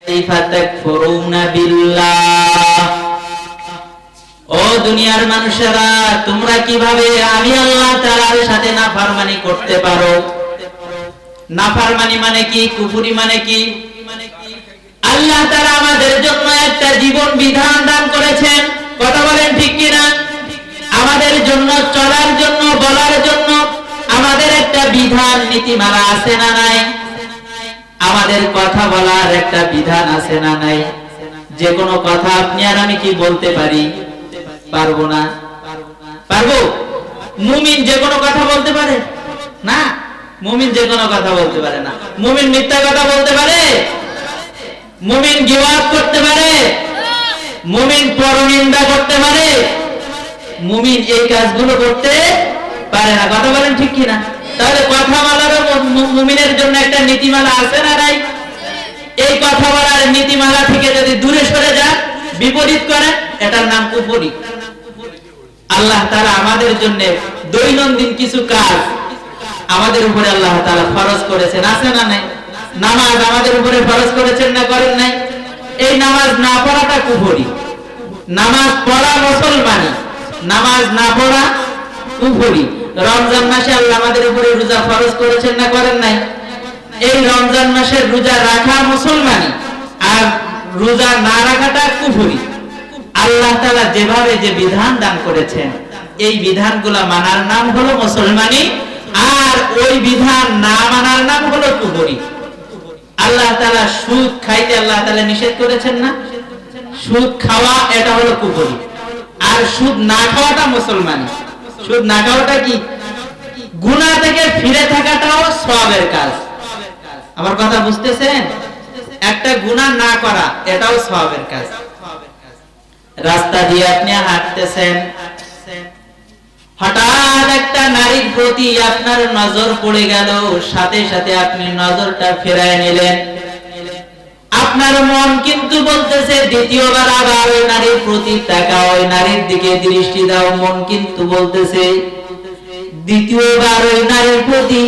কাইফা তাকফুরুনা বিল্লাহ, ও দুনিয়ার মানুষেরা তোমরা কিভাবে আমি আল্লাহ তাআলার সাথে নাফরমানি করতে পারো? নাফরমানি মানে কি? কুফরি মানে কি? আল্লাহ তাআলা আমাদের জন্য একটা জীবন বিধান দান করেছেন, কথা বলেন ঠিক কিনা? আমাদের জন্য চলার জন্য, বলার জন্য আমাদের একটা বিধান নীতিমালা আছে না নাই? আমাদের কথা বলার একটা বিধান আছে না নাই? যে কোনো কথা আপনি আর আমি কি বলতে পারি? পারবো না। পারবো? মুমিন যে কোনো কথা বলতে পারে না? মুমিন যে কোনো কথা বলতে পারে না। মুমিন মিথ্যা কথা বলতে পারে? মুমিন গীবত করতে পারে? মুমিন পরনিন্দা করতে পারে? মুমিন এই কাজগুলো করতে পারে না, কথা বলেন ঠিক কিনা? তাহলে কথা বলার মুমিনের জন্য একটা নীতিমালা আছে না নাই? এই কথা বলার নীতিমালা থেকে যদি দূরে সরে যায়, বিপরীত করে, এটার নাম কুফরি। আল্লাহ তাআলা আমাদের জন্য দৈনন্দিন কিছু কাজ আমাদের উপরে আল্লাহ তাআলা ফরজ করেছেন, আছে না নাই? নামাজ আমাদের উপরে ফরজ করেছেন না করেন নাই? এই নামাজ না পড়াটা কুফরি। নামাজ পড়া মুসলমানি, নামাজ না পড়া কুফরি। রমজান মাসে আল্লাহ আমাদের উপরে রোজা ফরজ করেছেন না করেন নাই? এই রমজান মাসের রোজা রাখা মুসলমানি, আর রোজা না রাখাটা কুফরি। আল্লাহ তাআলা যেভাবে যে বিধান দান করেছেন, এই বিধানগুলো মানার নাম হলো মুসলমানি, আর ওই বিধান না মানার নাম হলো কুফরি। আল্লাহ তাআলা সুদ খাইতে আল্লাহ তাআলা নিষেধ করেছেন না? সুদ খাওয়া এটা হলো কুফরি, আর সুদ না খাওয়াটা মুসলমানি। সুদ না খাওয়াটা কি? গুনাহ থেকে ফিরে থাকাটাও সওয়াবের কাজ। আমার কথা বুঝতেছেন? একটা গুনাহ না করা এটাও সওয়াবের কাজ। রাস্তা দিয়ে আপনি হাঁটতেছেন, হঠাৎ একটা নারীর প্রতি আপনার নজর পড়ে গেল, সাথে সাথে আপনি নজরটা ফেরায় নিলেন। আপনার মন কিন্তু বলতেছে দ্বিতীয়বার আবার ওই নারীর প্রতি তাকাও, ওই নারীর দিকে দৃষ্টি দাও। মন কিন্তু বলতেছে দ্বিতীয়বার ওই নারীর প্রতি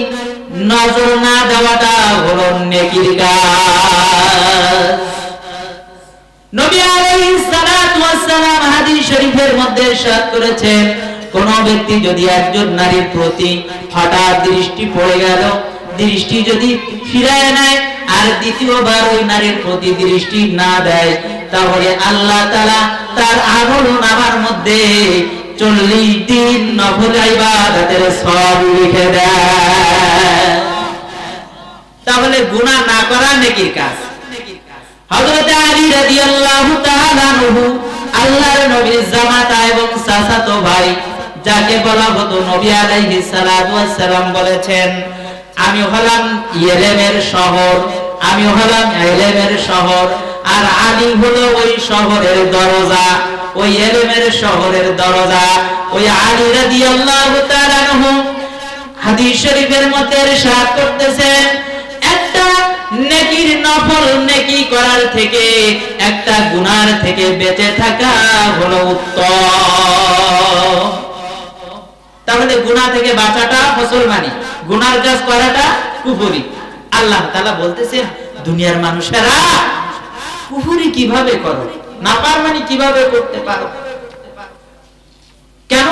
নজর না দেওয়াটা হলো নেকির কাজ। নবী আলাইহিস সালাতু ওয়াস সালাম হাদিস শরীফের মধ্যে ইরশাদ করেছেন, কোন ব্যক্তি যদি একজন নারীর প্রতি হঠাৎ দৃষ্টি পড়ে গেল, দৃষ্টি যদি ফিরায় নেয় আর দ্বিতীয়বার ওই নারীর প্রতি দৃষ্টি না দেয়, তাহলে আল্লাহ তাআলা তার আমলনামার মধ্যে 40 দিন নফল ইবাদতের সওয়াব লিখে দেয়। তাহলে গুনাহ না করা নেকির কাজ। হযরত আলী রাদিয়াল্লাহু তাআলা আনহু, আল্লাহর নবীর জামাতা এবং চাচাতো ভাই, যাকে বলা হতো নবী আলাইহিস সালাতু ওয়াস সালাম, বলেছেন, আমি হলাম ইলমের শহর, আমি হলাম ইলমের শহর, আর আলী হলো ওই শহরের দরজা, ওই ইলমের শহরের দরজা। ওই আলী রাদিয়াল্লাহু তাআলা আনহু হাদিস শরীফের মধ্যে ইরশাদ করতেছেন, একটা নেকির নফল নেকি করার থেকে একটা গুনার থেকে বেঁচে থাকা হলো উত্তম। তাহলে গুনাহ থেকে বাঁচাটা মুসলমানি, গুনার কাজ করাটা কুফরি। আল্লাহ তাআলা বলতেছেন, দুনিয়ার মানুষেরা কুফরি কিভাবে করো, নাফরমানি কিভাবে করতে পারো? কেন?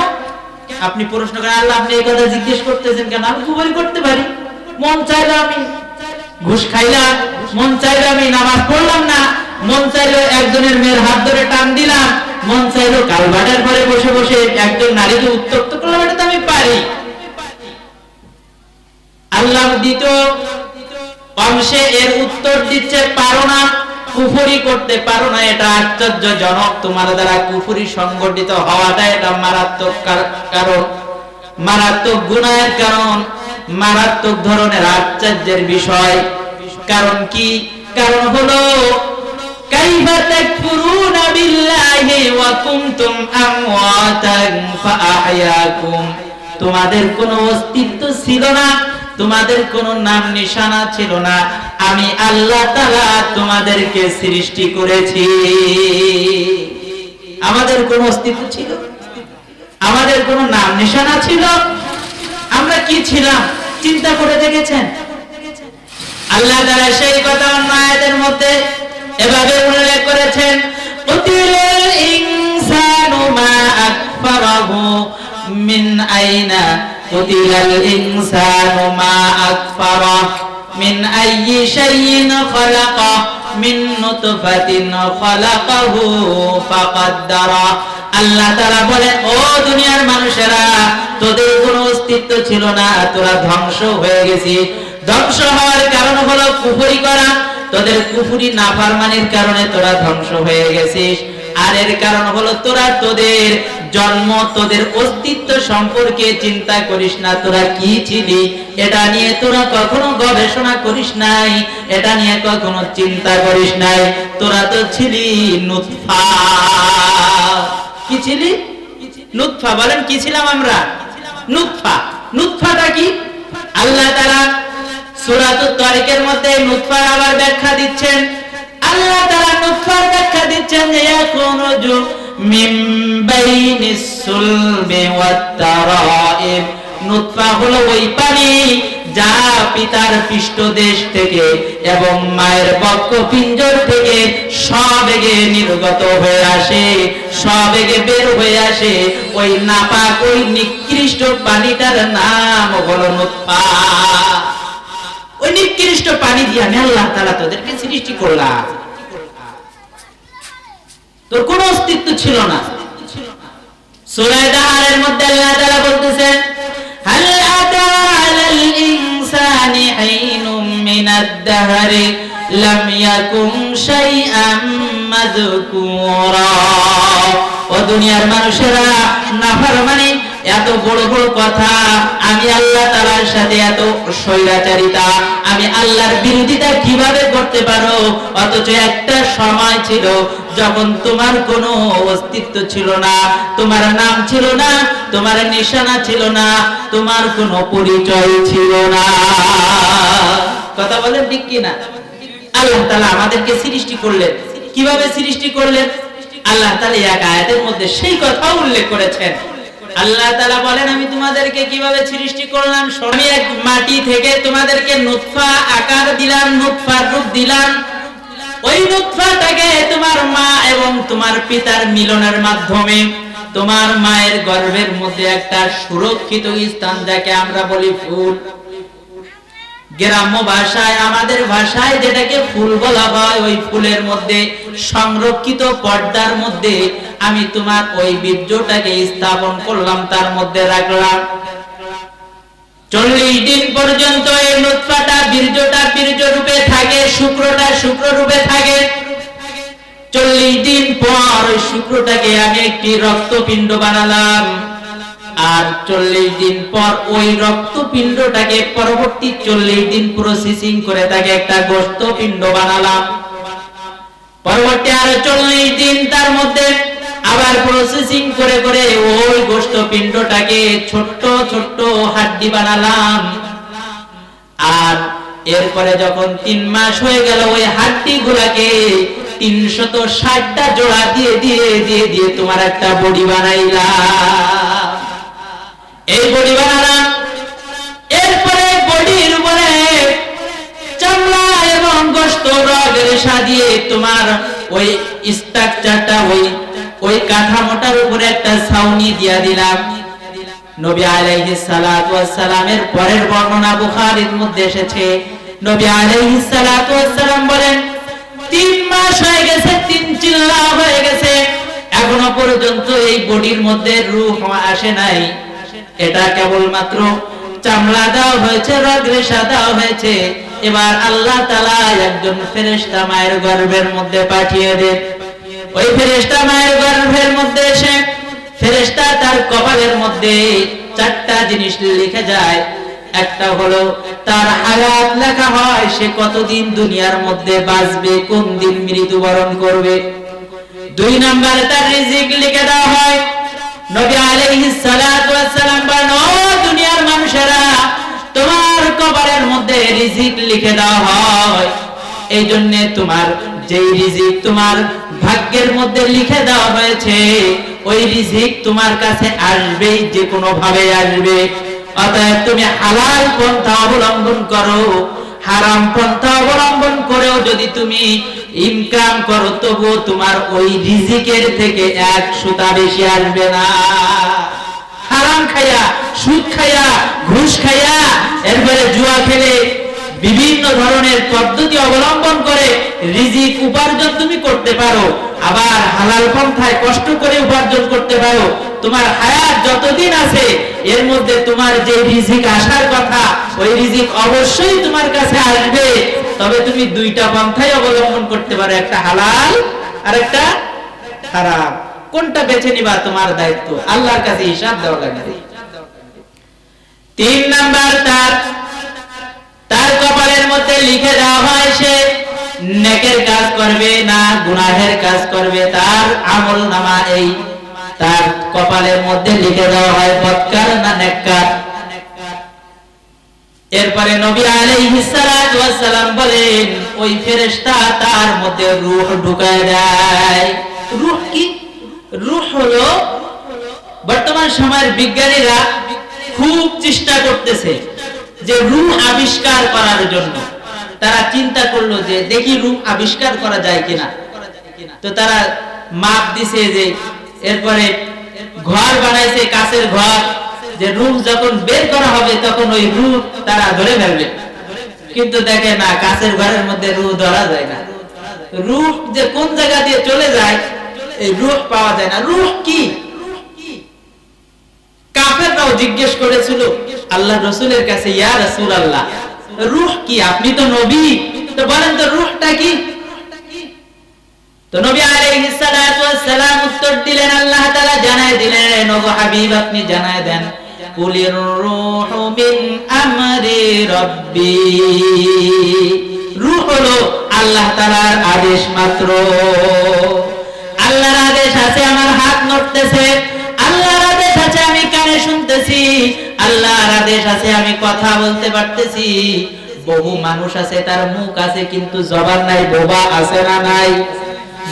আপনি প্রশ্ন করেন, আল্লাহ আপনি এই কথা জিজ্ঞেস করতেছেন কেন? আমি কুফরি করতে পারি, মন চাইলো আমি ঘুষ খাইলাম, মন চাইলো আমি নামাজ পড়লাম না, মন চাইলো একজনের মেয়ের হাত ধরে টান দিলাম, মন চাইলো কালভার্টের পরে বসে বসে একজন নারীকে উত্ত্যক্ত করলাম, এটা তো আমি পারি। আল্লাহ দ্বিতীয় অংশে এর উত্তর দিচ্ছে, পারো না, কুফরি করতে পারো না, এটা আশ্চর্যজনক। তোমার দ্বারা কুফরি সংগঠিত হওয়াটা এটা মারাত্মক কারণ, মারাত্মক গুনাহের কারণ, মারাত্মক ধরনের আশ্চর্যের বিষয়। কারণ কি? কারণ হলো কাইফা তাকফুরুনা বিল্লাহি ওয়া কুনতুম আমওয়াতান ফাআহয়াকুম। তোমাদের কোনো অস্তিত্ব ছিল না, তোমাদের কোনো নাম নিশানা ছিল না, আমি আল্লাহ তাআলা তোমাদেরকে সৃষ্টি করেছি। আমাদের কোনো অস্তিত্ব ছিল? আমাদের কোনো নাম নিশানা ছিল? আমরা কি ছিলাম চিন্তা করে দেখেছেন? আল্লাহ তাআলা সেই কথা অন্য আয়াতের মধ্যে এভাবে উল্লেখ করেছেন কুতিলাল ইনসানু মা আকফারাহু মিন আইনা কুতিলাল ইনসানু মা আকফারা মিন আইয়ি শাইইন খালাকা মিন নুতফাতিন খালাকাহু ফাকাদ্দারা। আল্লাহ তাআলা বলেন, ও দুনিয়ার মানুষেরা, তোদের কোনো অস্তিত্ব ছিল না, তোরা ধ্বংস হয়ে গেছিস। ধ্বংস হওয়ার কারণ হলো কুফরি করা, তোদের কুফরি নাফরমানির কারণে তোরা ধ্বংস হয়ে গেছিস। আর এর কারণ হলো তোরা তোদের জন্ম, তোদের অস্তিত্ব সম্পর্কে চিন্তা করিস না। তোরা কি ছিলি এটা নিয়ে তোরা কখনো গবেষণা করিস নাই, এটা নিয়ে কখনো চিন্তা করিস নাই। তোরা তো ছিলি নুতফা। কি ছিলি? নুতফা। বলেন কি ছিলাম আমরা? নুতফা। নুতফাটা কি? আল্লাহ তাআলা সূরাতুত তারিকের মধ্যে নুতফার আবার ব্যাখ্যা দিচ্ছেন। আল্লাহ তাআলা নুতফার ব্যাখ্যা দিচ্ছেন যে ইয়াকুনুজু মিন বাইনিস সুলবি ওয়াত তারাইব। নুতফা হলো ওই পানি যা পিতার পৃষ্ঠদেশ থেকে এবং মায়ের বক্ষপিঞ্জর থেকে সবেগে নির্গত হয়ে আসে, সবেগে বের হয়ে আসে। ওই নাপাক, ওই নিকৃষ্ট পানিটার নাম হলো নুতফা। ওই নিকৃষ্ট পানি দিয়ে আমি আল্লাহ তাআলা তোদেরকে সৃষ্টি করলাম। তোর কোনো অস্তিত্ব ছিল না। সূরা দাহরের মধ্যে আল্লাহ তাআলা বলতেছেন, হাল আতা আলাল ইনসানি হাইনুম মিনাদ দাহরি লাম ইয়াকুন শাইআম মাযকুরা। ও দুনিয়ার মানুষেরা, নাফরমানি, এত বড় বড় কথা, আমি আল্লাহ তাআলার সাথে এত স্বৈরাচারিতা, আমি আল্লাহর বিরোধিতা কিভাবে করতে পারো? অথচ একটা সময় ছিল যখন তোমার কোনো অস্তিত্ব ছিল না, তোমার নাম ছিল না, তোমার নিশানা ছিল না, তোমার কোনো পরিচয় ছিল না। কথা বলেন ঠিক কি না? আল্লাহ তাআলা আমাদেরকে সৃষ্টি করলেন। কিভাবে সৃষ্টি করলেন? আল্লাহ তাআলা এক আয়াতের মধ্যে সেই কথা উল্লেখ করেছেন। আল্লাহ তাআলা বলেন, আমি তোমাদেরকে কিভাবে সৃষ্টি করলাম। আমি এক মাটি থেকে তোমাদেরকে নুতফা আকার দিলাম, নুতফার রূপ দিলাম। ওই নুতফাটাকে তোমার মা এবং তোমার পিতার মিলনের মাধ্যমে তোমার মায়ের গর্ভের মধ্যে একটা সুরক্ষিত স্থান, যাকে আমরা বলি ফুল। গ্রাম্য ভাষায়, আমাদের ভাষায় যেটাকে ফুল বলা হয়, ওই ফুলের মধ্যে সংরক্ষিত পর্দার মধ্যে আমি তোমার ওই বীর্যটাকে স্থাপন করলাম, তার মধ্যে রাখলাম। 40 দিন পর্যন্ত এই নুতফাটা, বীর্যটা বীর্য রূপে থাকে, শুক্রটা শুক্র রূপে থাকে। 40 দিন পর ওই শুক্রটাকে আমি একটি রক্তপিণ্ড বানালাম। আর 40 দিন পর ওই রক্তপিণ্ডটাকে পরবর্তী 40 দিন প্রসেসিং করে তাকে একটা গোশতপিণ্ড বানালাম। পরবর্তী আর 40 দিন তার মধ্যে আবার প্রসেসিং করে করে ওই গোশতপিণ্ডটাকে ছোট্ট ছোট্ট হাড্ডি বানালাম। আর এরপরে যখন 3 মাস হয়ে গেল, ওই হাড্ডি গুলাকে 360টা জোড়া দিয়ে দিয়ে দিয়ে দিয়ে তোমার একটা বডি বানাইলাম। এই বডি বানালাম। এরপরে বডির উপরে চামড়া এবং গোশত, রগ রেশা দিয়ে তোমার ওই স্ট্রাকচারটা, ওই কাঠামোটার উপরে একটা ছাউনি দিয়া দিলাম। নবী আলাইহিস সালাতু ওয়াস সালামের পরের বর্ণনা বুখারীর মধ্যে এসেছে। নবী আলাইহিস সালাতু ওয়াস সালাম বলেন, 3 মাস হয়ে গেছে, 3 চিল্লা হয়ে গেছে, এখনো পর্যন্ত এই বডির মধ্যে রূহ আসে নাই। এটা কেবলমাত্র চামড়া দেওয়া হয়েছে, রগ রেশা দেওয়া হয়েছে। এবার আল্লাহ তাআলা একজন ফেরেশতা মায়ের গর্ভের মধ্যে পাঠিয়ে দেন। ওই ফেরেশতা মায়ের গর্ভের মধ্যে এসে ফেরেশতা তার কপালের মধ্যে 4টা জিনিস লিখে যায়। একটা হলো তার হায়াত লেখা হয়, সে কতদিন দুনিয়ার মধ্যে বাঁচবে, কোন দিন মৃত্যুবরণ করবে। 2 নম্বরে তার রিজিক লিখে দেওয়া হয়। নবী আলাইহিস সালাতু ওয়াস সালাম বলেন, ও দুনিয়ার মানুষেরা, তোমার কবরের মধ্যে রিজিক লিখে দেওয়া হয়। এই জন্য তোমার যেই রিজিক তোমার ভাগ্যের মধ্যে লিখে দেওয়া হয়েছে, ওই রিজিক তোমার কাছে আসবেই, যে কোনো ভাবে আসবে। অতএব তুমি হালাল পন্থা অবলম্বন করো। হারাম পন্থা অবলম্বন করেও যদি তুমি ইনকাম করো, তবু তোমার ওই রিজিকের থেকে এক সুতা বেশি আসবে না। হারাম খাইয়া, সুদ খাইয়া, ঘুষ খাইয়া, এরপরে জুয়া খেলে, বিভিন্ন ধরনের পদ্ধতি অবলম্বন করে রিজিক উপার্জন তুমি করতে পারো, আবার হালাল পন্থায় কষ্ট করে উপার্জন করতে পারো। তোমার হায়াত যতদিন আছে এর মধ্যে তোমার যে রিজিক আসার কথা, ওই রিজিক অবশ্যই তোমার কাছে আসবে। তবে তুমি দুইটা পন্থাই অবলম্বন করতে পারো, একটা হালাল আর একটা হারাম। কোনটা বেছে নিবা তোমার দায়িত্ব, আল্লাহর কাছে হিসাব দেওয়া লাগবে। 3 নাম্বার, তার কপালের মধ্যে লিখে দেওয়া হয় সে নেকের কাজ করবে না গুনাহের কাজ করবে। তার আমল নামা এই তার কপালের মধ্যে লিখে দেওয়া হয় বদকার না নেককার। এরপরে নবী আলাইহিস সালাতু ওয়াস সালাম বলেন, ওই ফেরেশতা তার মধ্যে রূহ ঢুকায় দেয়। রূহ কি? রূহ হলো, বর্তমান সময়ের বিজ্ঞানীরা খুব চেষ্টা করতেছে যে রূহ আবিষ্কার করার জন্য। তারা চিন্তা করলো যে দেখি রূহ আবিষ্কার করা যায় কিনা। তো তারা মাপ দিছে, যে এরপরে ঘর বানাইছে, কাচের ঘর, যে রূহ যখন বের করা হবে তখন ওই রূহ তারা ধরে ফেলবে। কিন্তু দেখে না, কাচের ঘরের মধ্যে রূহ ধরা যায় না। রূহ যে কোন জায়গা দিয়ে চলে যায় এই রূহ পাওয়া যায় না। রূহ কি? কাফেররাও জিজ্ঞেস করেছিল আল্লাহ রাসূলের কাছে, ইয়া রাসূলুল্লাহ, রূহ কি? আপনি তো নবী, তো বলেন তো রূহটা কি? তো নবী আলাইহিস সালাতু ওয়াস সালাম উত্তর দিলেন, আল্লাহ তাআলা জানায় দিলেন, ওগো হাবিব আপনি জানায় দেন, কুলির রূহু মিন আমরি রাব্বি। রূহ হলো আল্লাহ তাআলার আদেশ মাত্র। আল্লাহর আদেশ আছে আমার হাত নড়তেছে, আল্লাহর আদেশ আছে আমি কানে শুনতেছি, আল্লাহর আদেশ আছে আমি কথা বলতে পারতেছি। বহু মানুষ আছে তার মুখ আছে কিন্তু জবান নাই, বোবা আছে না নাই?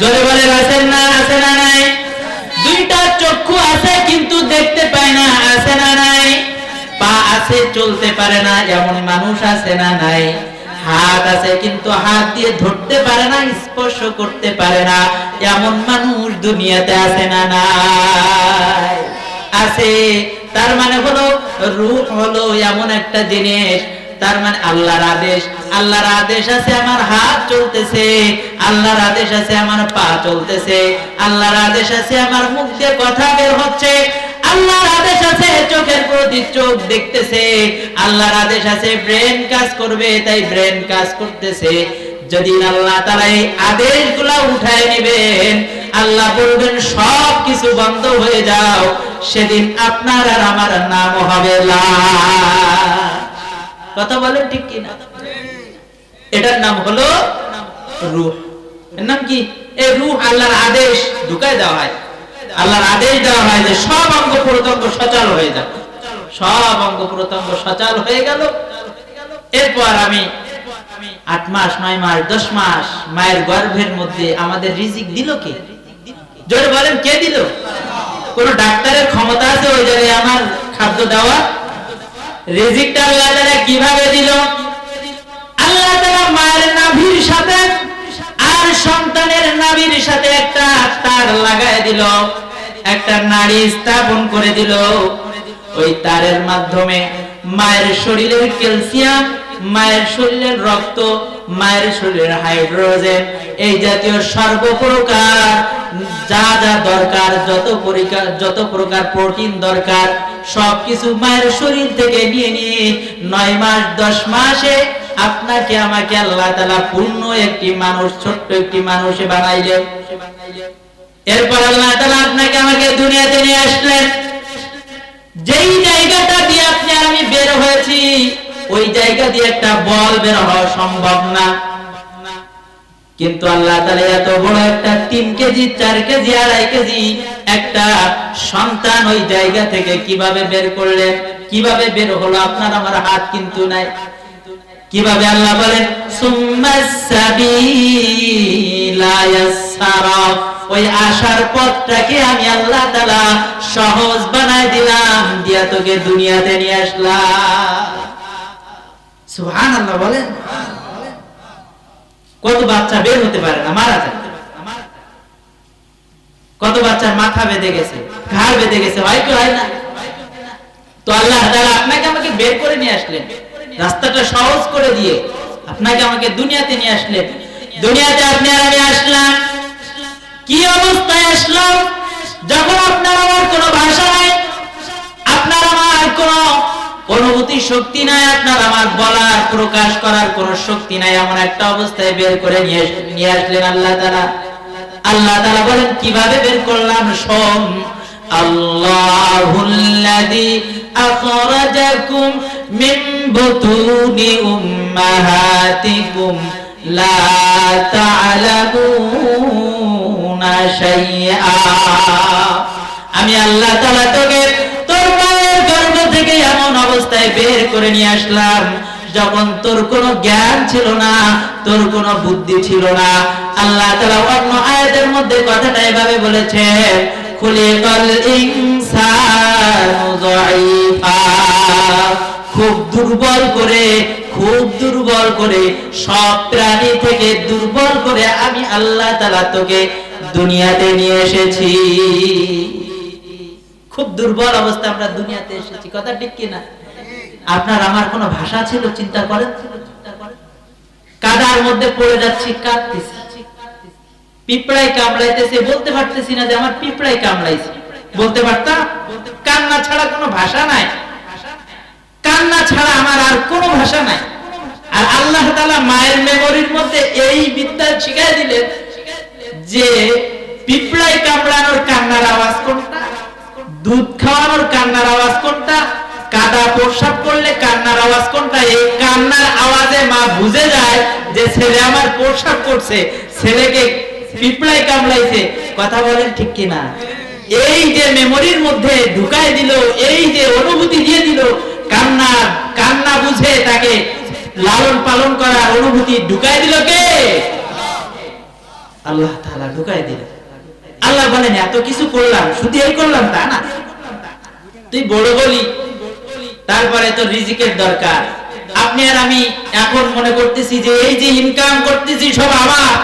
জোরে বলেন আছে না, আছে না নাই? দুইটা চক্ষু আছে কিন্তু দেখতে পায় না, আছে না নাই? পা আছে চলতে পারে না, এমন মানুষ আছে না নাই? হাত আছে কিন্তু হাত দিয়ে ধরতে পারে না, স্পর্শ করতে পারে না, এমন মানুষ দুনিয়াতে আছে না নাই? আছে। তার মানে হলো রূহ হলো এমন একটা জিনিস, তার মানে আল্লাহর আদেশ, আল্লাহর আদেশ আছে আমার হাত চলতেছে, আল্লাহর আদেশ আছে আমার পা চলতেছে, আল্লাহর আদেশ আছে আমার মুখ দিয়ে কথা বের হচ্ছে, আল্লাহর আদেশ আছে চোখের প্রতি চোখ দেখতেছে, আল্লাহর আদেশ আছে ব্রেন কাজ করবে তাই ব্রেন কাজ করতেছে। যদি আল্লাহ তাআলা এই আদেশগুলো উঠায় নেবেন, আল্লাহ বলবেন সব কিছু বন্ধ হয়ে যাও, সেদিন আপনার আর আমার নাম হবে লা। কথা বলেন ঠিক কি না? এটার নাম হলো রূহ। এর নাম কি? এই রূহ আল্লাহর আদেশ ঢুকায় দেওয়া হয়, আল্লাহর আদেশ দেওয়া হয় যে সব অঙ্গ প্রত্যঙ্গ সচল হয়ে যাবে। সব অঙ্গ প্রত্যঙ্গ সচল হয়ে গেল। এরপর আমি 8 মাস 9 মাস 10 মাস মায়ের গর্ভের মধ্যে আমাদের রিজিক দিল কে? জোরে বলেন, কে দিল? কোন ডাক্তারের ক্ষমতা আছে ওই জায়গায় আমার খাদ্য দেওয়া? রিজিকটা আল্লাহ তাআলা কিভাবে দিল? আল্লাহ তাআলা মায়ের নাভির সাথে আর সন্তানের নাভির সাথে একটা তার লাগায় দিল, একটা নাড়ি স্থাপন করে দিল। ওই তারের মাধ্যমে মায়ের শরীরের ক্যালসিয়াম, মায়ের শরীরের রক্ত, মায়ের শরীরের হাইড্রোজেন, এই জাতীয় সর্বপ্রকার যা যা দরকার, যত প্রকার প্রোটিন দরকার, সবকিছু মায়ের শরীর থেকে নিয়ে নিয়ে 9 মাস 10 মাসে আপনাকে আমাকে আল্লাহ তাআলা পূর্ণ একটি মানুষ, ছোট্ট একটি মানুষ বানাইলেন। এরপর আল্লাহ তাআলা আপনাকে আমাকে দুনিয়াতে নিয়ে আসলেন। যেই জায়গাটা দিয়ে আপনি আর আমি বের হয়েছি ওই জায়গা দিয়ে একটা বল বের হওয়া সম্ভব না, কিন্তু আল্লাহ তাআলা এত বড় একটা 3 কেজি 4 কেজি 2.5 কেজি একটা সন্তান ওই জায়গা থেকে কিভাবে বের করলেন, কিভাবে বের হলো? আপনার আমার হাত কিন্তু নাই। কিভাবে? আল্লাহ বলেন সুম্মাস সাবিলা ইয়াসসারা, ওই আসার পথটাকে আমি আল্লাহ তাআলা সহজ বানায় দিলাম, দিয়া তোকে দুনিয়াতে নিয়ে আসলাম। সুবহানাল্লাহ বলেন। কত বাচ্চা বের হতে পারে না, মারা যায়। কত বাচ্চার মাথা বেঁধে গেছে, ঘাড় বেঁধে গেছে, হয় কি হয় না? তো আল্লাহ তাআলা আপনাকে আমাকে বের করে নিয়ে আসলেন, রাস্তাটা সহজ করে দিয়ে আপনাকে আমাকে দুনিয়াতে নিয়ে আসলেন। দুনিয়াতে আপনি আর আমি আসলাম, কি অবস্থায় আসলাম? যখন আপনার আমার কোনো ভাষা নাই, আপনার আমার কোনো অনুভূতি শক্তি নাই, আপনার আমার বলার প্রকাশ করার কোনো শক্তি নাই, এমন একটা অবস্থায় বের করে নিয়ে আসলেন আল্লাহ তাআলা। আল্লাহ তাআলা বলেন কিভাবে বের করলাম? শোন, আল্লাহুল্লাযী আখরাজাকুম মিন বুতুনি উম্মাহাতিকুম লা তা'লামুনা শাইআ। আমি আল্লাহ তাআলা তোকে তোর মায়ের গর্ভ থেকে এমন অবস্থায় বের করে নিয়ে আসলাম যখন তোর কোনো জ্ঞান ছিল না, তোর কোনো বুদ্ধি ছিল না। আল্লাহ তাআলা অন্য আয়াতের মধ্যে কথাটা এভাবে বলেছেন, খুলিকাল ইনসানু যায়ীফা। খুব দুর্বল করে, খুব দুর্বল করে, সব প্রাণী থেকে দুর্বল করে আমি আল্লাহ তাআলা তোকে দুনিয়াতে নিয়ে এসেছি। খুব দুর্বল অবস্থা আমরা দুনিয়াতে এসেছি, কথা ঠিক কি না? আপনার আমার কোনো ভাষা ছিল? চিন্তা করেন, কাদার মধ্যে পড়ে যাচ্ছি, কাঁদতেছি, পিঁপড়ায় কামড়াইতেছে, বলতে পারতেছি না যে আমার পিঁপড়ায় কামড়াইছে, বলতে পারতাম? কান্না ছাড়া কোনো ভাষা নাই, কান্না ছাড়া আমার আর কোনো ভাষা নাই। আর আল্লাহ তাআলা মায়ের মেমোরির মধ্যে এই বিদ্যা শিখাই দিলেন যে পিঁপড়ায় কামড়ানোর কান্নার আওয়াজ কোনটা, দুধ খাওয়ানোর কান্নার আওয়াজ কোনটা, কাদা প্রস্রাব করলে কান্নার আওয়াজ কোনটা। এই কান্নার আওয়াজে মা বুঝে যায় যে ছেলে আমার প্রস্রাব করছে, ছেলেকে পিঁপড়ায় কামড়াইছে। কথা বলেন ঠিক কিনা? এই যে মেমোরির মধ্যে ঢুকাই দিল, এই যে অনুভূতি দিয়ে দিল, কান্না কান্না বুঝে তাকে লালন পালন করার অনুভূতি ঢুকাই দিল কে? আল্লাহ তাআলা ঢুকাই দিল। আল্লাহ বলেন এত কিছু করলাম, শুধু এই করলাম তা না, তুই বড় বলি, তারপরে তো রিজিকের দরকার। আপনি আর আমি এখন মনে করতেছি যে এই যে ইনকাম করতেছি সব আমার।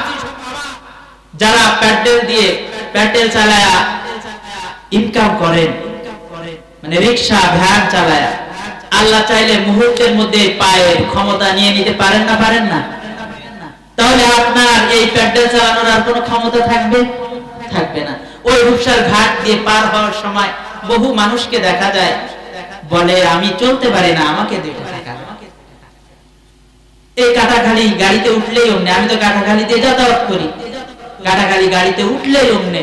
যারা প্যাডেল চালায়া ইনকাম করেন, মানে রিকশা ভ্যান চালায়া, আল্লাহ চাইলে মুহূর্তের মধ্যে পায়ের ক্ষমতা নিয়ে নিতে পারেন না? পারেন না? তাহলে আপনার এই প্যাডেল চালানোর আর কোনো ক্ষমতা থাকবে? থাকবে না। ওই রূপসার ঘাট দিয়ে পার হওয়ার সময় বহু মানুষকে দেখা যায় বলে আমি চলতে পারি না, আমাকে 2 টাকা। এই কাটাখালি গাড়িতে উঠলেই অমনে, আমি তো কাটাখালি দিয়ে যাতায়াত করি, কাটাখালি গাড়িতে উঠলেই অমনে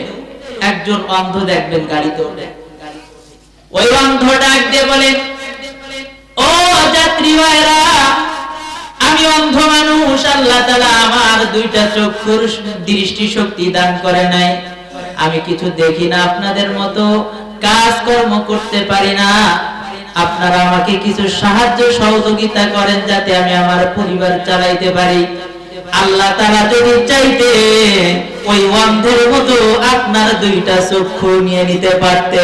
একজন অন্ধ দেখবেন গাড়িতে উঠে, ওই অন্ধ ডাক দিয়ে বলে, ও যাত্রী ভাইরা, আমি অন্ধ মানুষ, আল্লাহ তাআলা আমার 2টা চক্ষুর দৃষ্টি শক্তি দান করে নাই, আমি কিছু দেখি না, আপনাদের মতো কাজকর্ম করতে পারি না, আপনারা আমাকে কিছু সাহায্য সহযোগিতা করেন যাতে আমি আমার পরিবার চালাইতে পারি। আল্লাহ তাআলা যদি চাইতে ওই অন্ধের মতো আপনার 2টা চক্ষু নিয়ে নিতে পারতে।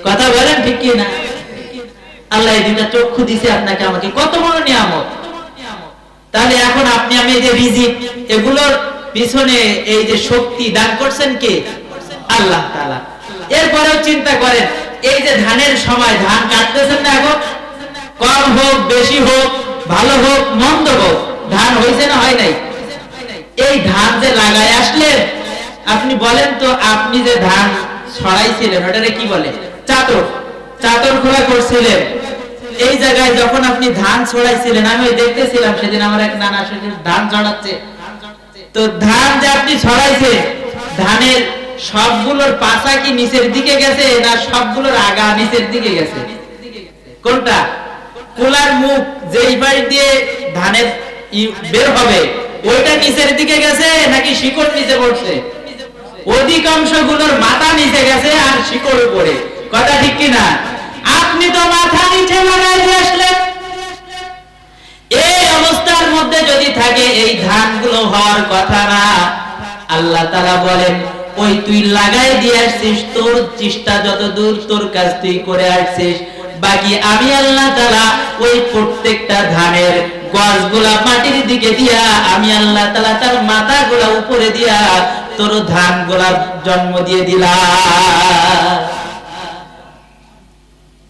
কথা বলেন ঠিক কি না? আল্লাহ এই 2টা চক্ষু দিয়েছে আপনাকে আমাকে, কত বড় নিয়ামত। তাহলে এখন আপনি আমি এই যে রিজিক, এগুলোর পিছনে এই যে শক্তি দান করছেন কে? আল্লাহ তাআলা। এরপরেও চিন্তা করেন, এই যে ধানের সময়, ধান কাটতেছেন না এখন, কম হোক বেশি হোক, ভালো হোক মন্দ হোক, ধান হয়েছে না হয় নাই? এই ধান যে লাগায় আসলেন, আপনি বলেন তো, আপনি যে ধান ছড়াইছিলেন ওটারে কি বলে? চাদর, চাদর খোলা করছিলেন। এই জায়গায় যখন আপনি ধান ছড়াইছিলেন, আমি দেখতেছিলাম সেদিন আমার এক নানা সেদিন ধান ছড়াচ্ছে, তো ধান যে আপনি ছড়াইছেন, ধানের সবগুলোর পাশা কি নিচের দিকে গেছে না সবগুলোর আগা নিচের দিকে গেছে? কোনটা? কোলার মুখ যেই পাশ দিয়ে ধানের বের হবে ওইটা নিচের দিকে গেছে নাকি শিকড় নিচে পড়ছে? অধিকাংশ গুলোর মাথা নিচে গেছে আর শিকড় উপরে। কথা ঠিক কি না? আপনি তো মাথা নিচে লাগাই দিয়ে আসলেন। এই অবস্থার মধ্যে যদি থাকে, এই ধানগুলো হওয়ার কথা না। আল্লাহ তাআলা বলেন, ওই তুই লাগাই দিয়ে আসছিস, তোর চেষ্টা যত দূর তোর কাজ তুই করে আসছিস, বাকি আমি আল্লাহ তাআলা ওই প্রত্যেকটা ধানের গছগুলা মাটির দিকে দিয়া আমি আল্লাহ তাআলা তার মাথাগুলা উপরে দিয়া তোর ধানগুলা জন্ম দিয়ে দিলাম।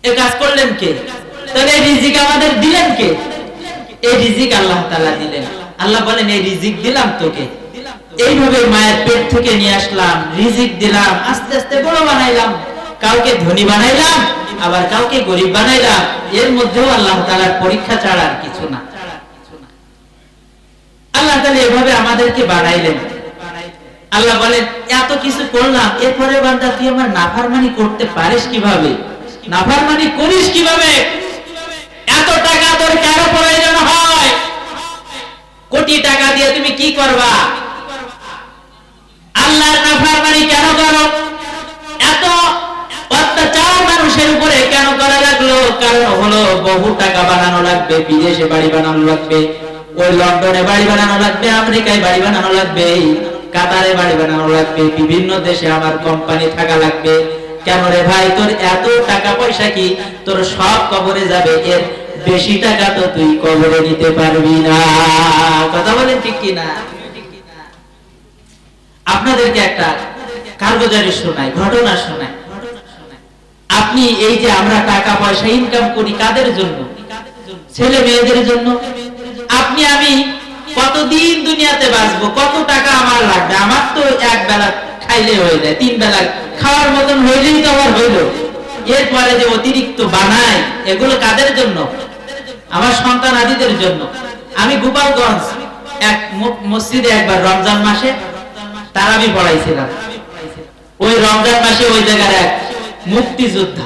এই কাজ করলেন কে? তাহলে এই রিজিক আমাদের দিলেন কে? এই রিজিক আল্লাহ তাআলা দিলেন। আল্লাহ বলেন এই রিজিক দিলাম তোকে, এইভাবে মায়ের পেট থেকে নিয়ে আসলাম, রিজিক দিলাম, আস্তে আস্তে বড় বানাইলাম, কাউকে ধনী বানাইলাম, আবার কাউকে গরিব বানাইলাম। এর মধ্যেও আল্লাহ তাআলার পরীক্ষা ছাড়া আর কিছু না। আল্লাহ তাআলা এভাবে আমাদেরকে বানাইলেন। আল্লাহ বলেন এত কিছু করলাম, এরপরে বান্দা তুই আমার নাফরমানি করতে পারিস কিভাবে? নাফরমানি করিস কিভাবে? এত টাকা তোর কেন প্রয়োজন হয়? কোটি টাকা দিয়ে তুমি কি করবা? আল্লাহর নাফরমানি কেন করো? এত অত্যাচার মানুষের উপরে কেন করা লাগলো? কারণ হলো বহু টাকা বানানো লাগবে, বিদেশে বাড়ি বানানো লাগবে, ওই লন্ডনে বাড়ি বানানো লাগবে, আমেরিকায় বাড়ি বানানো লাগবে, কাতারে বাড়ি বানানো লাগবে, বিভিন্ন দেশে আমার কোম্পানি থাকা লাগবে। কেন রে ভাই? তোর এত টাকা পয়সা কি তোর সব কবরে যাবে? এর বেশি টাকা তো তুই কবরে নিতে পারবি না। কথা বলেন ঠিক কি না? আপনাদেরকে একটা কারগুজারি শোনাই, ঘটনা শোনাই। আপনি এই যে আমরা টাকা পয়সা ইনকাম করি কাদের জন্য? ছেলে মেয়েদের জন্য। আপনি আমি কতদিন দুনিয়াতে বাঁচবো? কত টাকা আমার লাগবে? আমার তো এক বেলা খাইলে হয়ে যায়, 3 বেলা খাওয়ার মতন হইলেই তো আমার হইলো। এরপরে যে অতিরিক্ত বানাই, এগুলো কাদের জন্য? আমার সন্তান আদিদের জন্য। আমি গোপালগঞ্জ এক মসজিদে একবার রমজান মাসে তারাবি পড়াইছিলাম। ওই রমজান মাসে ওই জায়গার এক মুক্তিযোদ্ধা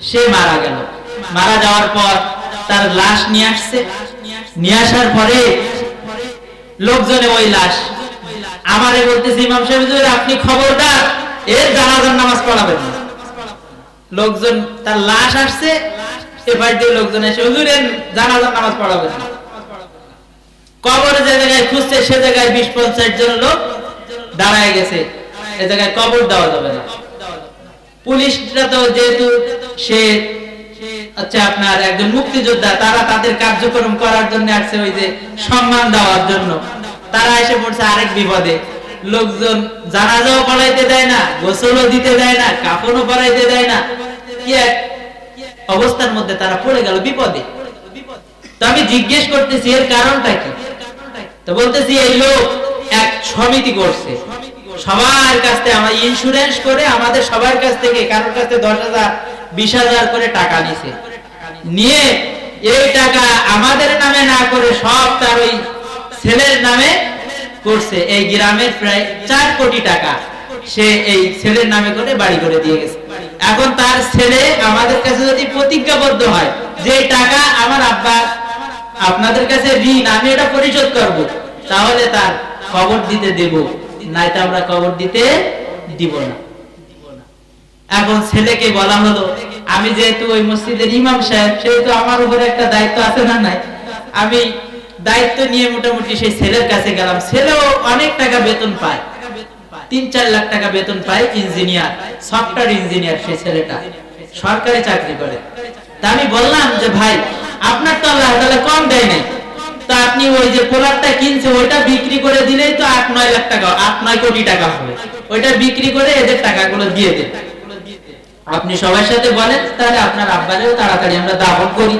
সে মারা গেল। মারা যাওয়ার পর তার লাশ নিয়ে আসছে। নিয়ে আসার পরে লোকজনে ওই লাশ আমারে বলতেছে, ইমাম সাহেব হুজুর আপনি খবরদার এর জানাজার নামাজ পড়াবেন না। লোকজন তার লাশ আসছে, এবার দিয়ে লোকজন এসে হুজুর এর জানাজার নামাজ পড়াবেন না। কবরে যে জায়গায় খুঁজছে সে জায়গায় 20-50 জন লোক দাঁড়ায় গেছে, এ জায়গায় কবর দেওয়া যাবে না। পুলিশরা তো যেহেতু সে আচ্ছা আপনার একজন মুক্তিযোদ্ধা, তারা তাদের কার্যক্রম করার জন্য আসছে, ওই যে সম্মান দেওয়ার জন্য। তারা এসে পড়ছে আরেক বিপদে। লোকজন জানাজাও পড়াইতে দেয় না, গোসলও দিতে দেয় না, কাফনও পরাইতে দেয় না। কি এক অবস্থার মধ্যে তারা পড়ে গেল বিপদে। তো আমি জিজ্ঞেস করতেছি এর কারণটা কি? তো বলতেছি এই লোক এক সমিতি করছে, সবার কাছ থেকে আমার ইন্স্যুরেন্স করে আমাদের সবার কাছ থেকে কারোর কাছ থেকে 10,000 20,000 করে টাকা নিছে। নিয়ে এই টাকা আমাদের নামে না করে সব তার ওই ছেলের নামে করছে। এই গ্রামের প্রায় 4 কোটি টাকা সে এই ছেলের নামে করে বাড়ি করে দিয়ে গেছে। এখন তার ছেলে আমাদের কাছে যদি প্রতিজ্ঞাবদ্ধ হয় যে টাকা আমার আব্বা আপনাদের কাছে ঋণ, আমি এটা পরিশোধ করব, তাহলে তার কবর দিতে দেব, নাইতো আমরা কবর দিতে দিব না। এখন ছেলেকে বলা হলো, আমি যেহেতু ওই মসজিদের ইমাম সাহেব, সেহেতু আমার উপরে একটা দায়িত্ব আছে না নাই? আমি দায়িত্ব নিয়ে মোটামুটি সেই ছেলের কাছে গেলাম। ছেলেও অনেক টাকা বেতন পায়, 3-4 লাখ টাকা বেতন পায়, ইঞ্জিনিয়ার, সফটওয়্যার ইঞ্জিনিয়ার। সেই ছেলেটা সরকারি চাকরি করে। তা আমি বললাম যে ভাই আপনার তো আল্লাহ তাআলা কম দেয় নাই, তো আপনি ওই যে পোলারটা কিনছে ওইটা বিক্রি করে দিলেই তো 8-9 লাখ টাকা, 8-9 কোটি টাকা হবে। ওইটা বিক্রি করে এদের টাকাগুলো দিয়ে দেন। আপনি সবার সাথে বলেন, তাহলে আপনার আব্বারেও তাড়াতাড়ি আমরা দাফন করি।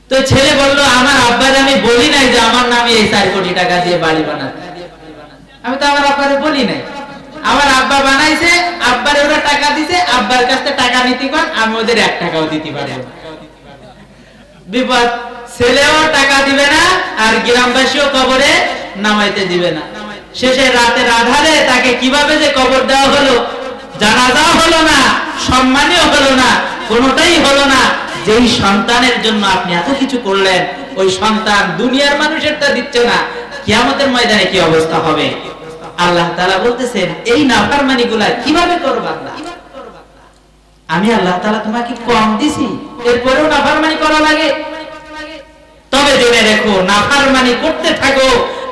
তো ছেলে বলল আমার আব্বারে আমি বলি নাই যে আমার নামে এই 4 কোটি টাকা দিয়ে বাড়ি বানাতে। আমি তো আমার আব্বারে বলি নাই, আমার আব্বা বানাইছে, আব্বারে ওরা টাকা দিছে, আব্বার কাছে টাকা নিতে কোন, আমি ওদের 1 টাকাও দিতে পারবো না। বিপদ, ছেলেও টাকা দিবে না আর গ্রামবাসীও কবরে নামাইতে দিবে না। শেষে রাতের আধারে তাকে কিভাবে যে কবর দেওয়া হলো, জানাজাও হলো না, সম্মানীয় হলো না, কোনোটাই হলো না। যেই সন্তানের জন্য আপনি এত কিছু করলেন, ওই সন্তান দুনিয়ার মানুষেরটা দিচ্ছে না, কিয়ামতের ময়দানে কি অবস্থা হবে? আল্লাহ তাআলা বলতেছেন এই নাফরমানিগুলা কিভাবে করবা? আমি আল্লাহ তাআলা তোমাকে কম দিছি, এরপরেও নাফরমানি করা লাগে? তবে জেনে রেখো, নাফরমানি করতে থাকো,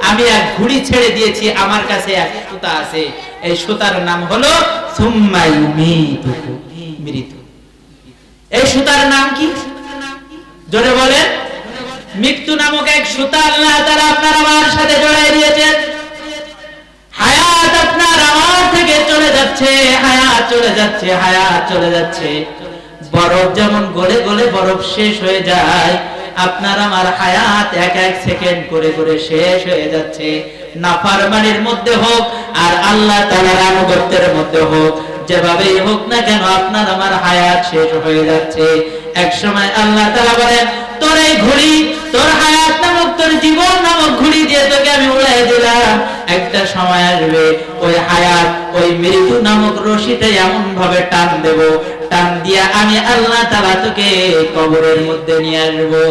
আমি এক ঘুড়ি ছেড়ে দিয়েছি, আমার কাছে এক সুতা আছে, এই সুতার নাম হলো সুম্মা ইউমীতুকু, মৃত্যু। এই সুতার নাম কি? জোরে বলেন। মৃত্যু নামক এক সুতা আল্লাহ তাআলা আপনার আমার সাথে জড়াই দিয়েছেন। হায়াত আপনার আমার থেকে চলে যাচ্ছে, হায়াত চলে যাচ্ছে, হায়াত চলে যাচ্ছে। বরফ যেমন গলে গলে বরফ শেষ হয়ে যায়, আপনার আমার হায়াত এক এক সেকেন্ড করে করে শেষ হয়ে যাচ্ছে। নাফরমানির মধ্যে হোক আর আল্লাহ তাআলার আনুগত্যের মধ্যে হোক, যেভাবেই হোক না কেন আপনার আমার হায়াত শেষ হয়ে যাচ্ছে। এক সময় আল্লাহ তাআলা বলেন, তোর এই ঘড়ি, তোর হায়াত নামক, তোর জীবন নামক ঘড়ি দিয়ে তোকে আমি উড়াই দিলাম। একটা সময় আসবে ওই হায়াত, ওই মৃত্যু নামক রশিতে এমন ভাবে টান দেব, টান দিয়া আমি আল্লাহ তাআলা তোকে কবরের মধ্যে নিয়ে আসবো।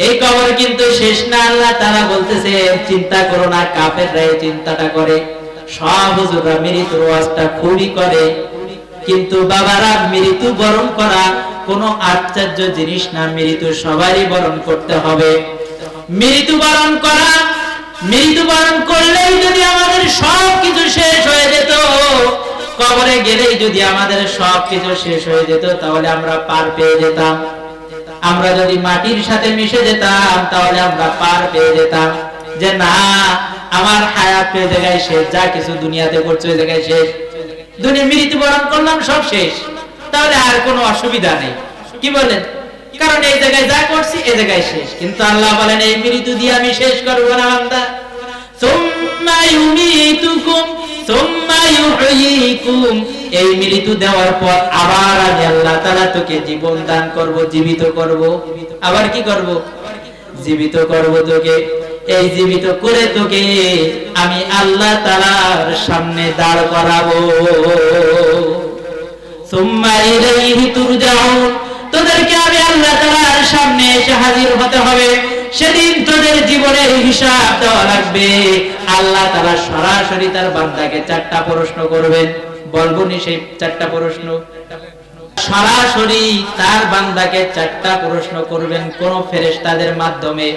এই কবর কিন্তু শেষ না। আল্লাহ তাআলা বলতেছে, চিন্তা করো না। কাফেররা এই চিন্তাটা করে, সব হুজুররা মৃত্যুর ওয়াজটা খুবই করে, কিন্তু বাবারা মৃত্যু বরণ করা কোনো আশ্চর্য জিনিস না। মৃত্যু সবারই বরণ করতে হবে। মৃত্যু বরণ করা, মৃত্যু বরণ করলেই যদি আমাদের সব কিছু শেষ হয়ে যেত, কবরে গেলেই যদি আমাদের সব কিছু শেষ হয়ে যেত, তাহলে আমরা পার পেয়ে যেতাম। আমরা যদি মাটির সাথে মিশে যেতাম, তাহলে আমরা পার পেয়ে যেতাম। যে না, আমার হায়াত পেয়ে জায়গায় শেষ, যা কিছু দুনিয়াতে করছে ওই জায়গায় শেষ, দুনিয়া মৃত্যুবরণ করলাম সব শেষ, তাহলে আর কোনো অসুবিধা নেই। কি বলেন? কারণ এই জায়গায় যা করছি এই জায়গায় শেষ। কিন্তু আল্লাহ বলেন, এই মৃত্যু দিয়ে আমি শেষ করব না বান্দা। সুম্মা ইউমীতুকুম সুম্মা ইউহয়ীকুম, এই মৃত্যু দেওয়ার পর আবার আমি আল্লাহ তাআলা তোকে জীবন দান করব, জীবিত করব। আবার কি করব? জীবিত করব তোকে। এই জীবিত করে তোকে আমি আল্লাহ তাআলার সামনে দাঁড় করাবো। সুম্মা ইলাইহি তুরজাউন, তোদেরকে আমি আল্লাহ তাআলার সামনে এসে হাজির হতে হবে। সেদিন তোদের জীবনের হিসাব দেওয়া লাগবে। আল্লাহ তাআলা সরাসরি তার বান্দাকে চারটা প্রশ্ন করবেন। বলবো নি সেই চারটা প্রশ্ন? সরাসরি তার বান্দাকে চারটা প্রশ্ন করবেন। কোন ফেরেশতাদের মাধ্যমে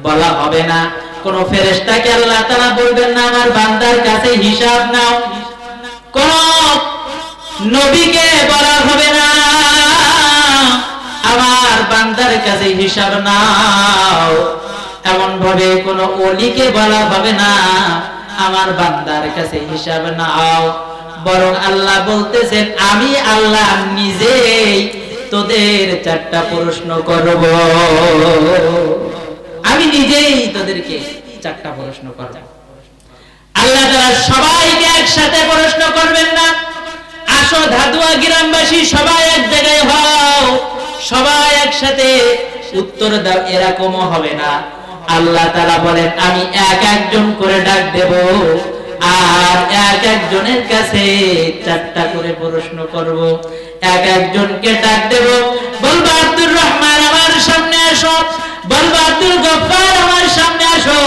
বলা হবে না। কোন ফেরেশতাকে আল্লাহ তাআলা বলবেন না আমার বান্দার কাছে হিসাব নাও। কোন নবীকে বলা হবে না আমার বান্দার কাছে হিসাব নাও। এমন ভাবে কোন ওলিকে বলা হবে না আমার বান্দার কাছে হিসাব নাও। বরং আল্লাহ বলতেছেন, আমি আল্লাহ নিজেই তোদের চারটা প্রশ্ন করব। আমি নিজেই তোদেরকে চারটা প্রশ্ন করব। আল্লাহ তাআলা সবাইকে একসাথে প্রশ্ন করবেন না। আসো ধাদুয়া গ্রামবাসী সবাই এক জায়গায় হও, সবাই একসাথে উত্তর দাও, এরকমও হবে না। আল্লাহ তাআলা বলেন, আমি এক একজন করে ডাক দেব, আর এক একজনের কাছে চারটা করে প্রশ্ন করব। এক একজনকে ডাক দেব, বলবো আব্দুর রহমান আমার সামনে আসো, বলবো আব্দুল গফফার আমার সামনে আসো।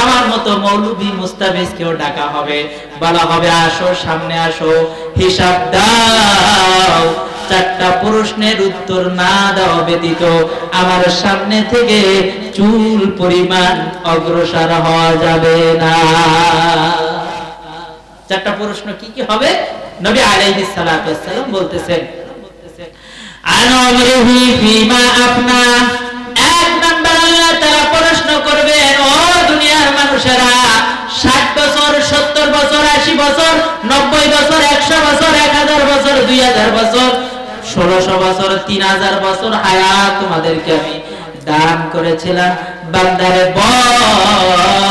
আমার মতো মৌলভী মুস্তাফিজকেও ডাকা হবে, বলা হবে আসো সামনে আসো, হিসাব দাও। চারটা প্রশ্নের উত্তর না দেওয়া ব্যতীত আমার সামনে থেকে চুল পরিমাণ অগ্রসর হওয়া যাবে না। চারটা প্রশ্ন কি কি হবে? নবী আলাইহিস সালাতু ওয়াস সালাম বলতেছেন, আনমরিহি ফিমা আপনা। এক নাম্বার আল্লাহ তাআলা প্রশ্ন করবেন, ও দুনিয়ার মানুষেরা, 60 বছর, 70 বছর, 80 বছর, 90 বছর, 100 বছর, 1000 বছর, 2000 বছর, 1600 বছর, 3000 বছর হায়াত তোমাদেরকে আমি দান করেছিলাম। বান্দারে বল,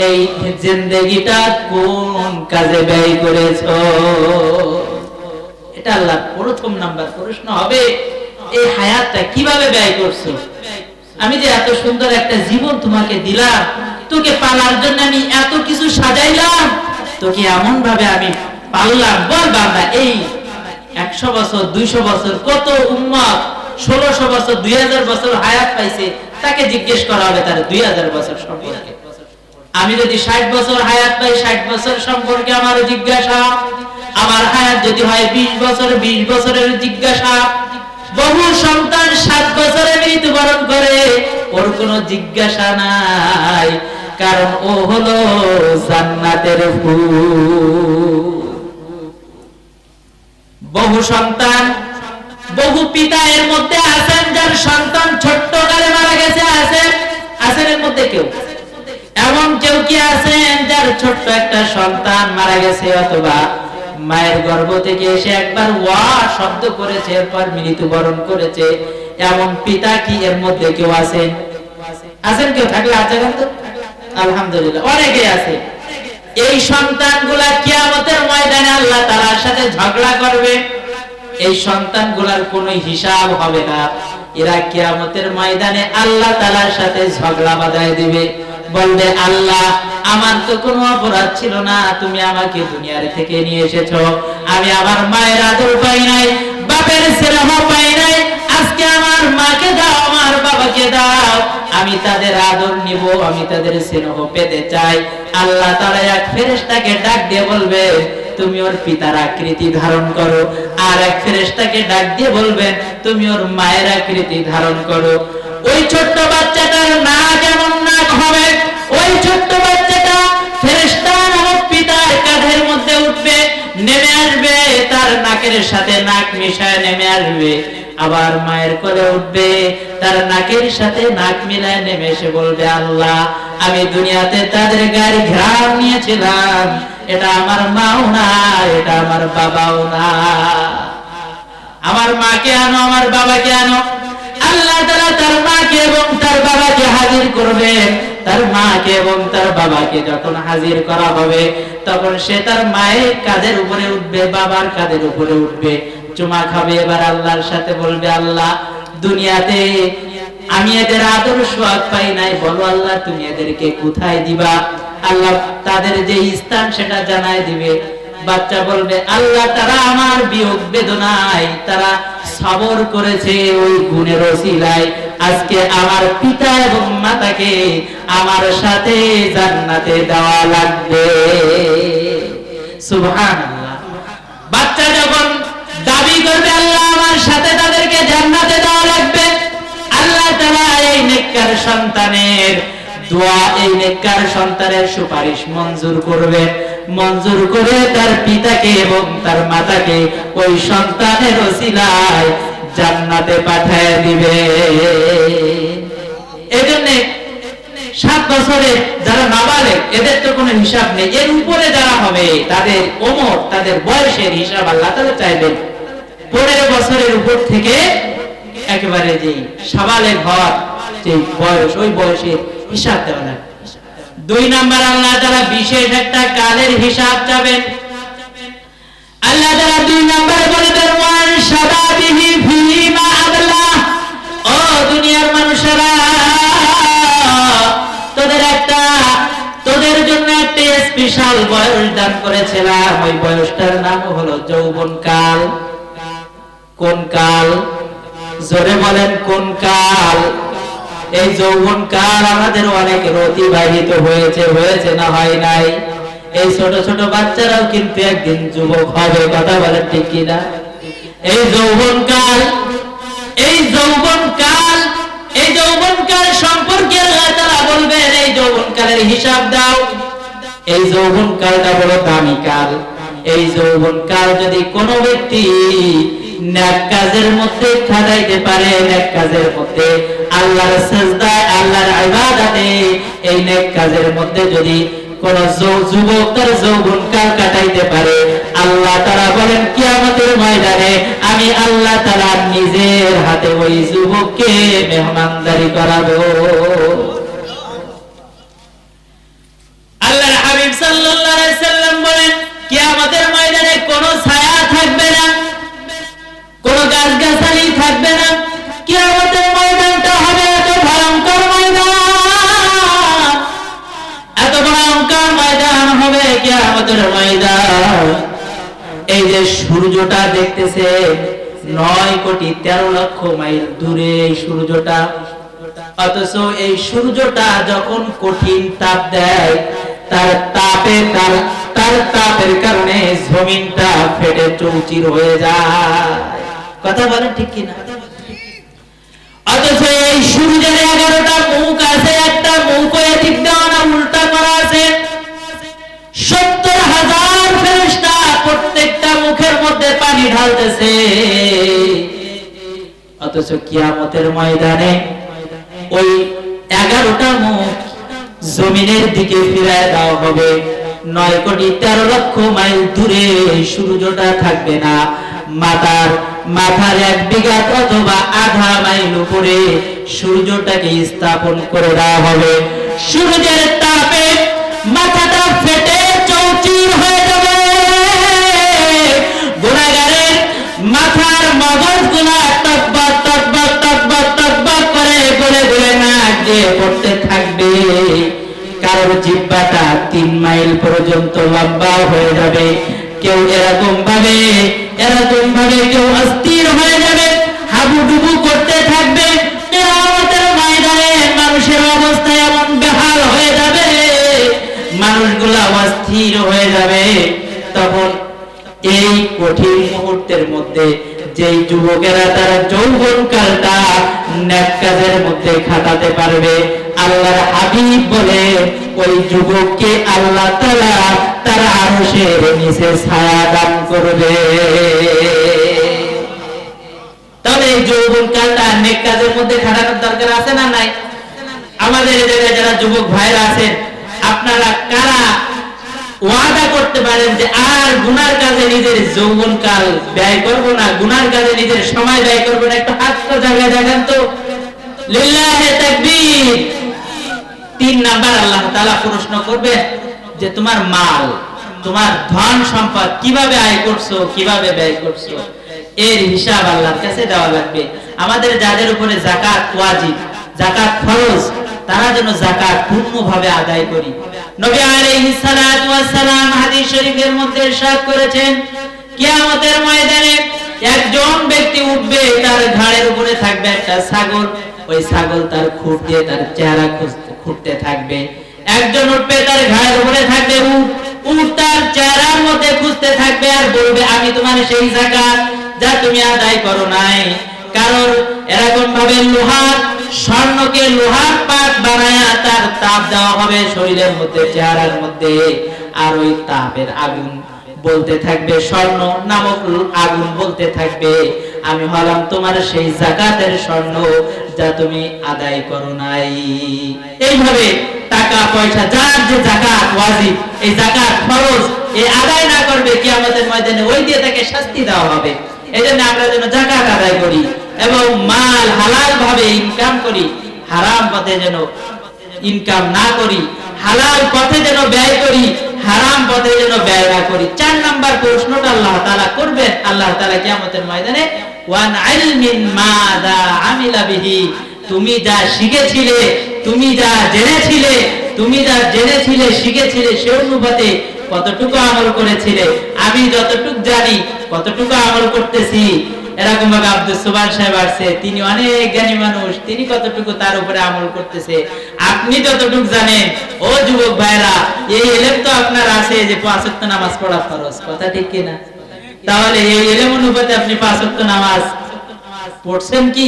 এই জিন্দেগিটা কোন কাজে ব্যয় করেছো? এটা আল্লাহ প্রথম নাম্বার প্রশ্ন হবে, এই হায়াতটা কিভাবে ব্যয় করছো? আমি যে এত সুন্দর একটা জীবন তোমাকে দিলাম, তোকে পালার জন্য আমি এত কিছু সাজাইলাম, তোকে এমন ভাবে আমি পাললাম। বল বাবা, এই 100 বছর, 200 বছর, কত উম্মত 1600 বছর, 2000 বছর হায়াত পাইছে, তাকে জিজ্ঞেস করা হবে তার 2000 বছর সম্পর্কে। আমি যদি 60 বছর হায়াত পাই, 60 বছর সম্পর্কে আমার জিজ্ঞাসা। আমার হায়াত যদি হয় 20 বছর, 20 বছরের জিজ্ঞাসা। বহু সন্তান 7 বছরে মৃত্যুবরণ করে, ওর কোনো জিজ্ঞাসা নাই, কারণ ও হলো জান্নাতের ফুল। বহু সন্তান বহু পিতা এর মধ্যে আছেন যার সন্তান ছোট্ট কালে মারা গেছে, আছেন এর মধ্যে কেউ? এমন কেউ কি আছেন যার ছোট্ট একটা সন্তান মারা গেছে, অথবা মায়ের গর্ভ থেকে এসে একবার ওয়া শব্দ করেছে এরপর মৃত্যুবরণ করেছে, এমন পিতা কি এর মধ্যে কেউ আছেন? আছেন কেউ? থাকলে আছে কিন্তু আলহামদুলিল্লাহ, অনেকে আছে। এই সন্তানগুলা কিয়ামতের ময়দানে আল্লাহ তাআলার সাথে ঝগড়া করবে। এই সন্তানগুলার কোনো হিসাব হবে না। এরা কিয়ামতের ময়দানে আল্লাহ তাআলার সাথে ঝগড়া বাঁধায় দিবে, বলবে আল্লাহ আমার তো কোনো অপরাধ ছিল না, তুমি আমাকে দুনিয়ার থেকে নিয়ে এসেছো, আমি আমার মায়ের আদর পাই নাই, বাপের স্নেহ পাই নাই, আজকে আমার মাকে দাও, আমার বাবাকে দাও, আমি তাদের আদর নিব, আমি তাদের স্নেহ পেতে চাই। আল্লাহ তাআলা এক ফেরেশতাকে ডাক দিয়ে বলবে তুমি ওর পিতার আকৃতি ধারণ করো, আর এক ফেরেশতাকে ডাক দিয়ে বলবেন তুমি ওর মায়ের আকৃতি ধারণ করো। ওই ছোট্ট বাচ্চাটার নাক এমন নাক হবে, ওই ছোট্ট বাচ্চাটা ফেরেশতা নামক পিতার কাঁধের মধ্যে উঠবে, নেমে আসবে, তার নাকের সাথে নাক মিশায় নেমে আসবে, আবার মায়ের কোলে উঠবে, তার নাকের সাথে নাক মিলায় নেমে এসে বলবে আল্লাহ আমি দুনিয়াতে তাদের গায়ের ঘ্রাণ নিয়েছিলাম, এটা আমার মাও না, এটা আমার বাবাও না, আমার মাকে আনো, আমার বাবাকে আনো। আল্লাহ তাআলা তার মাকে এবং তার বাবাকে হাজির করবেন। তার মাকে এবং তার বাবাকে যখন হাজির করা হবে তখন সে তার মায়ের কাঁধের উপরে উঠবে, বাবার কাঁধের উপরে উঠবে, চুমা খাবে। এবার আল্লাহর সাথে বলবে আল্লাহ দুনিয়াতে আমি এদের আদর সোহাগ পাই নাই, বলো আল্লাহ তুমি এদেরকে কোথায় দিবা? আল্লাহ তাদের যে স্থান সেটা জানায় দিবে। বাচ্চা বলবে আল্লাহ তারা আমার বিয়োগ বেদনায় তারা সবর করেছে, ওই গুণের ওসিলায় আজকে আমার পিতা এবং মাতাকে আমার সাথে জান্নাতে দেওয়া লাগবে। সুবহানাল্লাহ। বাচ্চা যখন দাবি করবে আল্লাহ আমার সাথে তাদেরকে জান্নাতে দেওয়া লাগবে, আল্লাহ তাআলা এই নেককার সন্তানের দোয়া, এই নেককার সন্তানের সুপারিশ মঞ্জুর করবে, মঞ্জুর করে তার পিতাকে এবং তার মাতাকে ওই সন্তানের ওসিলায় জান্নাতে পাঠিয়ে দিবে। এজন্য 7 বছরের যারা নাবালেগ এদের তো কোনো হিসাব নেই, এর উপরে যারা হবে তাদের ওমর, তাদের বয়সের হিসাব আল্লাহ তাআলা চাইবেন। 15 বছরের উপর থেকে একেবারে যে সাবালেগ হওয়ার যে বয়স, ওই বয়সের হিসাব দেওয়া লাগবে। 2 নাম্বার আল্লাহ তাআলা বিশেষ একটা কালের হিসাব চাবেন। আল্লাহ তাআলা 2 নাম্বারে বলবেন ওয়ান শাবাবিহি ফিমা আবলা, ও দুনিয়ার মানুষেরা তোদের জন্য একটা স্পেশাল বয়স দান করেছিলাম, ওই বয়সটার নাম হলো যৌবনকাল। কোন কাল? জোরে বলেন কোন কাল? এই যৌবনকাল আমাদের অনেকের অতিবাহিত হয়েছে না হয় নাই? এই ছোট ছোট বাচ্চারাও কিন্তু একদিন যুবক হবে, কথা বলেন ঠিক কিনা? এই যৌবনকাল, এই যৌবনকাল, এই যৌবনকাল সম্পর্কে আল্লাহ তাআলা বলবেন এই যৌবনকালের হিসাব দাও। এই যৌবনকালটা বড় দামি কাল। এই যৌবনকাল যদি কোনো ব্যক্তি নেক কাজের মধ্যে খাটাইতে পারে, নেক কাজের মধ্যে আল্লাহর সিজদায়, আল্লাহর ইবাদতে, এই নেক কাজের মধ্যে যদি কোন যুবক তার যৌবনকাল কাটাইতে পারে, আল্লাহ তাআলা বলেন কিয়ামতের ময়দানে আমি আল্লাহ তাআলা নিজের হাতে ওই যুবককে মেহমানদারি করাবো। আল্লাহর হাবিব সাল্লাল্লাহু আলাইহি সাল্লাম বলেন কিয়ামতের ময়দানে কোনো ছায়া থাকবে না, কোনো গাছগাছালি থাকবে না। কিয়ামতের ময়দানটা হবে এত ভয়ঙ্কর ময়দান, এত ভয়ঙ্কর ময়দান হবে কিয়ামতের ময়দান। এই যে সূর্যটা দেখতেছেন 9,13,00,000 মাইল দূরে এই সূর্যটা, অথচ এই সূর্যটা যখন কঠিন তাপ দেয় তার তাপের কারণে জমিনটা ফেটে চৌচির হয়ে যায়, কথা বলেন ঠিক কিনা? অথচ এই সূর্যের 11টা মুখ আছে, একটা মুখ এদিক দেওয়া না উল্টা করা আছে। 70,000 ফেরেশতা প্রত্যেকটা মুখের মধ্যে পানি ঢালতেছে। অথচ কিয়ামতের ময়দানে ওই 11টা মুখ জমিনের দিকে ফিরায় দেওয়া হবে। 9,13,00,000 মাইল দূরে সূর্যটা থাকবে না। মাথার 1 বিঘা অথবা আধা মাইল উপরে সূর্যটাকে স্থাপন করে দেওয়া হবে। সূর্যের তাপে মাথাটা ফেটে চৌচির হয়ে যাবে। গুনাহগারের মাথার মগজগুলা টকবক টকবক টকবক টকবক করে গলে গলে নাক দিয়ে পড়তে থাকবে। কারোর জিহ্বাটা 3 মাইল পর্যন্ত লম্বা হয়ে যাবে। কেউ এরকম ভাবে কেউ অস্থির হয়ে যাবে, হাবুডুবু করতে থাকবে। কিয়ামতের ময়দানে মানুষের অবস্থা এমন বেহাল হয়ে যাবে, মানুষগুলা অস্থির হয়ে যাবে। তখন এই কঠিন মুহূর্তের মধ্যে যেই যুবকেরা তারা যৌবনকালটা নেক কাজের মধ্যে খাটাতে পারবে, আল্লাহর হাবিব বলে ওই যুবককে আল্লাহ তাআলা তার আরশের নিচে ছায়া দান করবে। তাহলে এই যৌবনকালটা নেক কাজের মধ্যে খাটানোর দরকার আছে না নাই? আমাদের এই জায়গায় যারা যুবক ভাইরা আছেন, আপনারা কারা ওয়াদা করতে পারেন যে আর গুনার কাজে নিজের যৌবনকাল ব্যয় করব না, গুনার কাজে নিজের সময় ব্যয় করব না? একটু হাতটা জায়গায় দেখান তো। লিল্লাহি তাকবীর। 3 নাম্বার আল্লাহ তাআলা প্রশ্ন করবে যে তোমার মাল, তোমার ধন সম্পদ কিভাবে আয় করছো, কিভাবে ব্যয় করছো, এর হিসাব আল্লাহর কাছে দেওয়া লাগবে। আমাদের যাদের উপরে যাকাত ওয়াজিব, যাকাত ফরজ, তারা যেন যাকাত পূর্ণভাবে আদায় করি। নবী আলাইহিস সালাতু ওয়াস সালাম হাদিস শরীফের মধ্যে ইরশাদ করেছেন, কিয়ামতের ময়দানে একজন ব্যক্তি উঠবে, তার ঘাড়ের উপরে থাকবে একটা ছাগল। ওই ছাগল তার খুঁট দিয়ে তার চেহারা খুঁটতে থাকবে। একজন উঠবে, তার ঘাড়ের উপরে থাকবে উট, উট তার চেহারার মধ্যে খুঁজতে থাকবে আর বলবে আমি তোমার সেই যাকাত যা তুমি আদায় করো নাই। কারণ এরকম ভাবে স্বর্ণকে লোহার পাত বানায়া তার তাপ দেওয়া হবে শরীরের মধ্যে, চেহারার মধ্যে। আর ওই তাপের আগুন বলতে থাকবে, স্বর্ণ নামক আগুন বলতে থাকবে আমি হলাম তোমার সেই যাকাতের স্বর্ণ যা তুমি আদায় করো নাই। এইভাবে টাকা পয়সা, যার যে যাকাত ওয়াজিব, এই যাকাত ফরজ, এই আদায় না করবে, কিয়ামতের ময়দানে ওই দিয়ে তাকে শাস্তি দেওয়া হবে। এজন্য আমরা যেন যাকাত আদায় করি এবং মাল হালাল ভাবে ইনকাম করি, হারাম পথে যেন ইনকাম না করি, হালাল পথে যেন ব্যয় করি, হারাম পথে যেন ব্যয় না করি। 4 নাম্বার প্রশ্নটা আল্লাহ তাআলা করবেন। আল্লাহ তাআলা কিয়ামতের ময়দানে ওয়ান ইলমিন মাযা আমিলা বিহি, তুমি যা শিখেছিলে, তুমি যা জেনেছিলে শিখেছিলে সে অনুপাতে কতটুকু আমল করেছিলে, আমি যতটুকু জানি কতটুকু আমল করতেছি। এরকম ভাবে আব্দুল সুবহান সাহেব আসছে, তিনি অনেক জ্ঞানী মানুষ, তিনি কতটুকু তার উপরে আমল করতেছে, আপনি যতটুকু জানেন। ও যুবক ভাইরা, এই ইলম তো আপনার আছে যে 5 ওয়াক্ত নামাজ পড়া ফরজ, কথা ঠিক কি না? তাহলে এই ইলম অনুপাতে আপনি 5 ওয়াক্ত নামাজ পড়ছেন কি?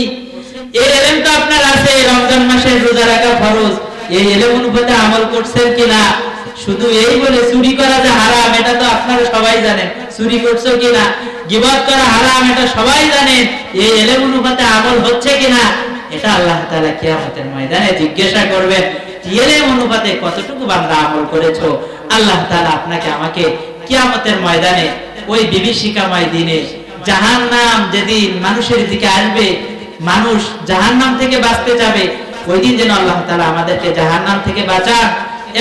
এই ইলম তো আপনার আছে রমজান মাসে রোজা রাখা ফরজ, এই ইলম অনুপাতে আমল করছেন কিনা? শুধু এই বলে চুরি করা যে হারাম এটা তো আপনারা সবাই জানেন, চুরি করছো কিনা, গীবত করা হারাম এটা সবাই জানেন, এই ইলম অনুপাতে আমল হচ্ছে কিনা এটা আল্লাহ তাআলা কিয়ামতের ময়দানে জিজ্ঞাসা করবেন। ইলম অনুপাতে কতটুকু বান্দা আমল করেছো? আল্লাহ তাআলা আপনাকে আমাকে কিয়ামতের ময়দানে ওই বিভীষিকাময় দিনে, জাহান্নাম যেদিন মানুষের দিকে আসবে, মানুষ জাহান্নাম থেকে বাঁচতে যাবে, ওই দিন যেন আল্লাহ তাআলা আমাদেরকে জাহান্নাম থেকে বাঁচান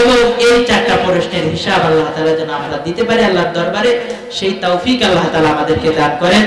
এবং এই 4টা প্রশ্নের হিসাব আল্লাহ তাআলা যেন আমরা দিতে পারি আল্লাহর দরবারে, সেই তৌফিক আল্লাহ তাআলা আমাদেরকে দান করেন।